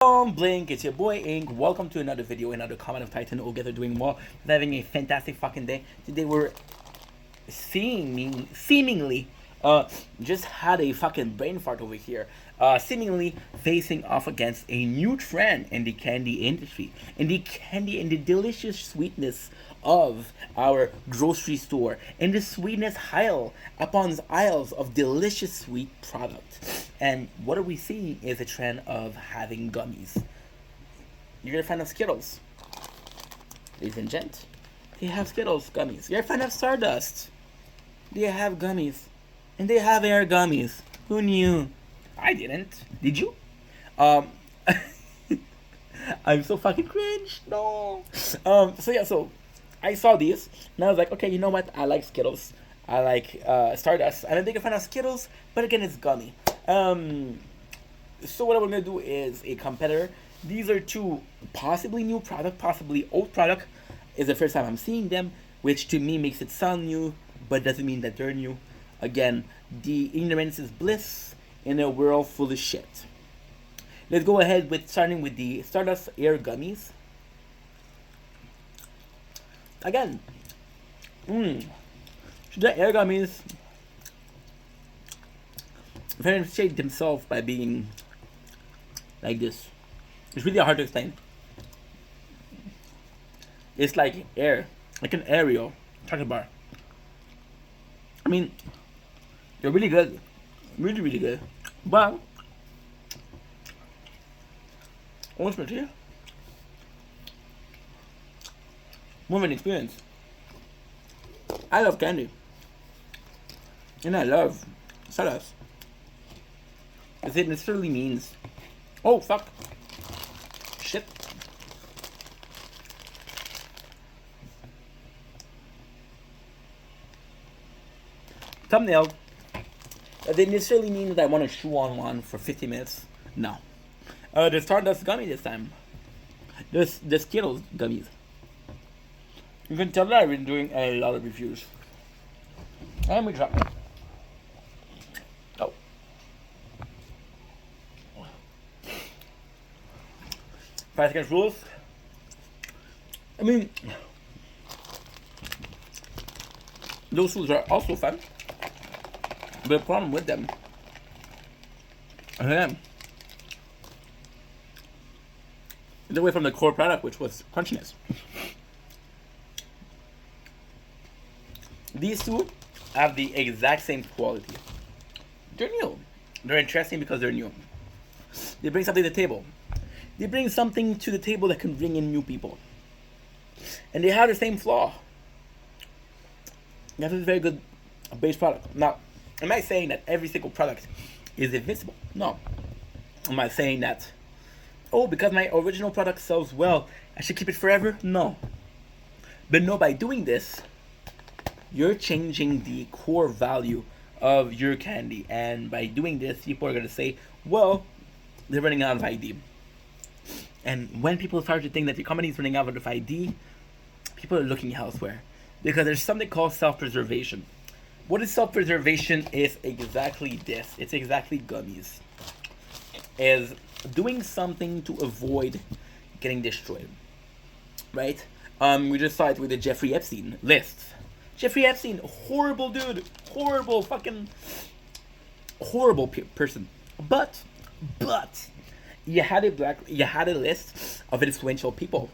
Blink, it's your boy Ink. Welcome to another video, another comment of Titan. Hope you guys are doing well. We're having a fantastic fucking day. Today we're seemingly just had a fucking brain fart over here. Seemingly facing off against a new trend in the candy industry, in the delicious sweetness of our grocery store, in the sweetness aisle upon aisles of delicious sweet products. And what are we seeing is a trend of having gummies. You're gonna find of Skittles, ladies and gents. They have Skittles gummies. You're a fan of Stardust. They have gummies. And they have air gummies. Who knew? I didn't. Did you? Um I'm so fucking cringe. No. So I saw these and I was like, okay, you know what? I like Skittles. I like Stardust. I'm a big fan of Skittles, but again it's gummy. So what I'm gonna do is a competitor. These are two possibly new product, possibly old product. Is the first time I'm seeing them, which to me makes it sound new, but doesn't mean that they're new. Again, the ignorance is bliss in a world full of shit. Let's go ahead with starting with the Stardust Air Gummies. Again, the Air Gummies differentiate themselves by being like this. It's really hard to explain. It's like air, like an aerial chocolate bar. I mean, they're really good, really good. But ultimately, more of an experience. I love candy, and I love stardust. Because it necessarily means, oh fuck, shit. Thumbnail. Does it necessarily mean that I want to chew on one for 50 minutes? No. The Stardust gummy this time. The Skittles gummies. You can tell that I've been doing a lot of reviews. Let me try. Oh. 5 seconds rules. I mean, those rules are also fun. But the problem with them, again, is away from the core product, which was crunchiness. These two have the exact same quality. They're new. They're interesting because they're new. They bring something to the table. They bring something to the table that can bring in new people. And they have the same flaw. That's a very good base product. Now, am I saying that every single product is invincible? No. Am I saying that, oh, because my original product sells well, I should keep it forever? No. But no, by doing this, you're changing the core value of your candy. And by doing this, people are going to say, well, they're running out of ID. And when people start to think that the company is running out of ID, people are looking elsewhere. Because there's something called self-preservation. What is self-preservation is exactly this. It's exactly gummies. Is doing something to avoid getting destroyed. Right? We just saw it with the Jeffrey Epstein list. Jeffrey Epstein, horrible dude. Horrible fucking horrible person. But you had a list of influential people.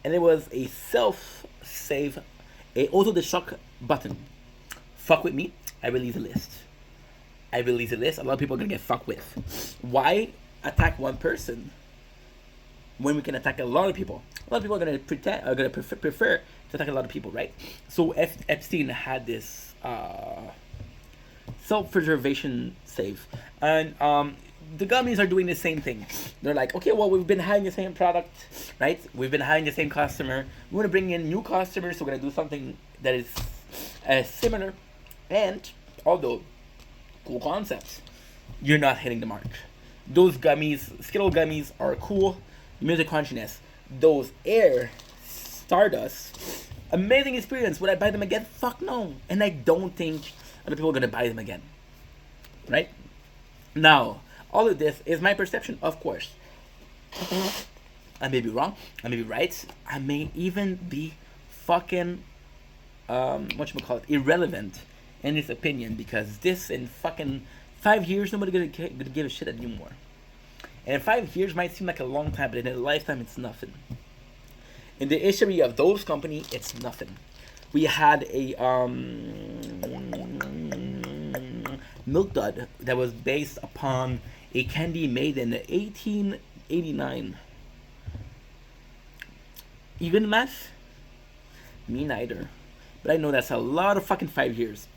And it was a self-save, a auto-destruct button. Fuck with me, I release a list. A lot of people are gonna get fucked with. Why attack one person when we can attack a lot of people? A lot of people are gonna prefer to attack a lot of people, right? So Epstein had this self-preservation save, and the gummies are doing the same thing. They're like, okay, well, we've been having the same product, right? We've been having the same customer. We want to bring in new customers, so we're gonna do something that is similar. And although cool concepts, you're not hitting the mark. Those gummies, Skittle gummies, are cool. Music crunchiness. Those Air Stardust, amazing experience. Would I buy them again? Fuck no. And I don't think other people are gonna buy them again. Right? Now, all of this is my perception, of course. I may be wrong. I may be right. I may even be fucking whatchamacallit, irrelevant in his opinion, because this in fucking 5 years nobody gonna give a shit anymore. And 5 years might seem like a long time, but in a lifetime it's nothing. In the history of those company, it's nothing. We had a milk dud that was based upon a candy made in 1889. Even math? Me neither. But I know that's a lot of fucking 5 years.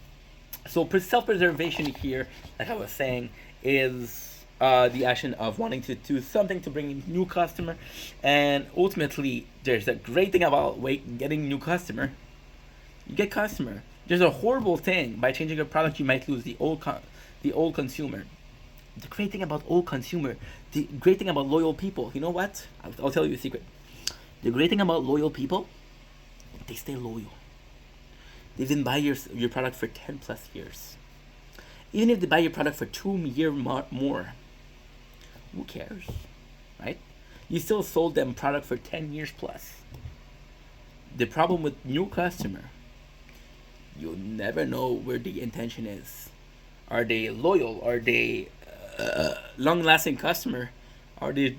So self-preservation here, like I was saying, is the action of wanting to do something to bring in new customer. And ultimately, there's a great thing about getting new customer. You get customer. There's a horrible thing by changing a product, you might lose the old consumer. The great thing about old consumer, the great thing about loyal people, you know what? I'll tell you a secret. The great thing about loyal people, they stay loyal. They didn't buy your product for 10 plus years. Even if they buy your product for 2 years more, who cares, right? You still sold them product for 10 years plus. The problem with new customer, you'll never know where the intention is. Are they loyal? Are they long-lasting customer? Are they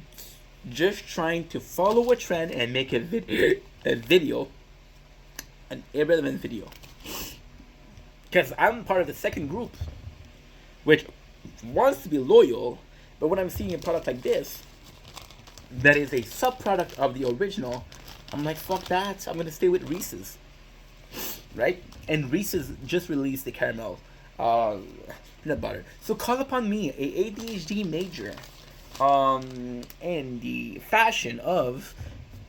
just trying to follow a trend and make a video, an irrelevant video? Because I'm part of the second group, which wants to be loyal, but when I'm seeing a product like this, that is a sub-product of the original, I'm like, fuck that, I'm gonna stay with Reese's, right? And Reese's just released the caramel peanut butter. So call upon me, a ADHD major, in the fashion of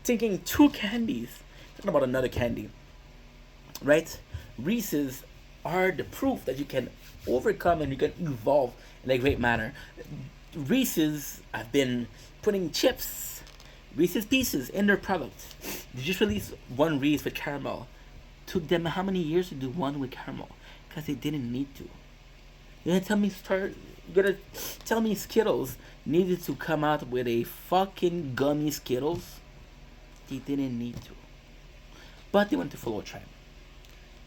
thinking two candies, talking about another candy, right? Reese's are the proof that you can overcome and you can evolve in a great manner. Reese's have been putting chips, Reese's Pieces in their products. They just released one Reese with caramel. Took them how many years to do one with caramel? Because they didn't need to. You're gonna tell me Skittles needed to come out with a fucking gummy Skittles? They didn't need to. But they went to follow a trend.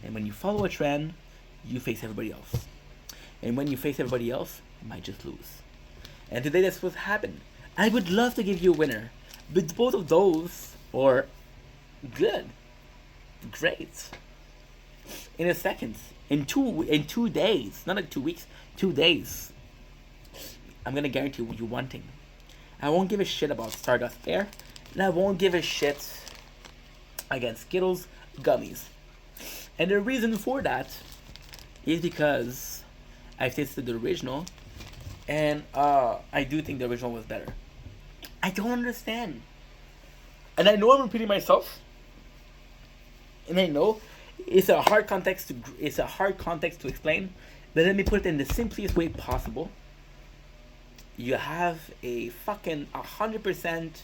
And when you follow a trend, you face everybody else. And when you face everybody else, you might just lose. And today that's what happened. I would love to give you a winner, but both of those are good, great. In a second, in 2 days, not like 2 weeks, 2 days, I'm gonna guarantee you one thing. I won't give a shit about Stardust Air, and I won't give a shit against Skittles gummies. And the reason for that is because I've tasted the original, and I do think the original was better. I don't understand. And I know I'm repeating myself, and I know it's a hard context to explain, but let me put it in the simplest way possible. You have a fucking 100%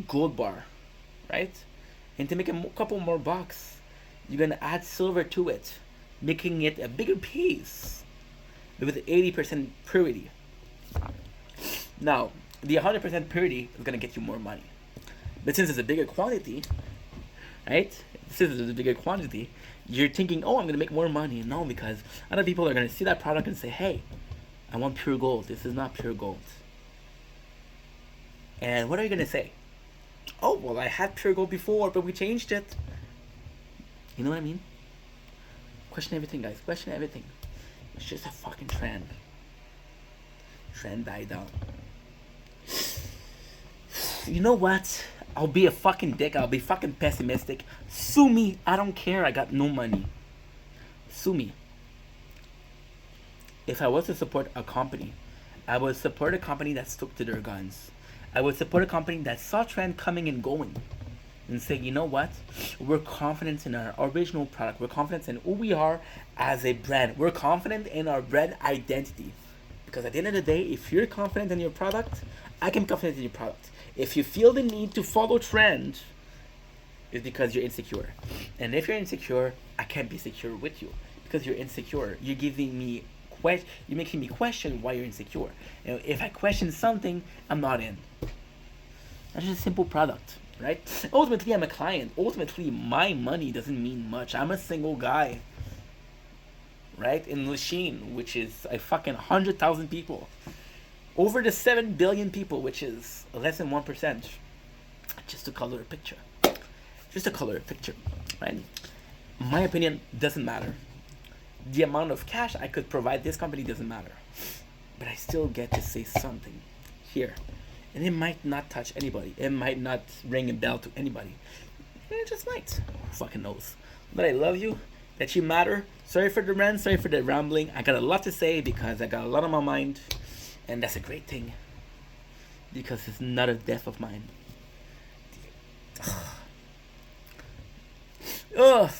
gold bar, right? And to make a couple more bucks, you're gonna add silver to it, making it a bigger piece with 80% purity. Now, the 100% purity is gonna get you more money, but since it's a bigger quantity, right? Since it's a bigger quantity, you're thinking, oh, I'm gonna make more money. No, because other people are gonna see that product and say, hey, I want pure gold. This is not pure gold. And what are you gonna say? Oh, well, I had pure gold before, but we changed it. You know what I mean? Question everything, guys. Question everything. It's just a fucking trend. Trend died down. You know what? I'll be a fucking dick. I'll be fucking pessimistic. Sue me. I don't care. I got no money. Sue me. If I was to support a company, I would support a company that stuck to their guns. I would support a company that saw trend coming and going, and say, you know what? We're confident in our original product. We're confident in who we are as a brand. We're confident in our brand identity. Because at the end of the day, if you're confident in your product, I can be confident in your product. If you feel the need to follow trend, it's because you're insecure. And if you're insecure, I can't be secure with you. Because you're insecure. You're giving me you're making me question why you're insecure. And if I question something, I'm not in. That's just a simple product, right? Ultimately, I'm a client. Ultimately, my money doesn't mean much. I'm a single guy, right? In Lachine, which is a fucking 100,000 people. Over the 7 billion people, which is less than 1%. Just to color a picture. Just to color a picture, right? My opinion doesn't matter. The amount of cash I could provide this company doesn't matter. But I still get to say something here. And it might not touch anybody. It might not ring a bell to anybody. It just might. Who fucking knows? But I love you. That you matter. Sorry for the rant. Sorry for the rambling. I got a lot to say because I got a lot on my mind. And that's a great thing. Because it's not a death of mine. Ugh.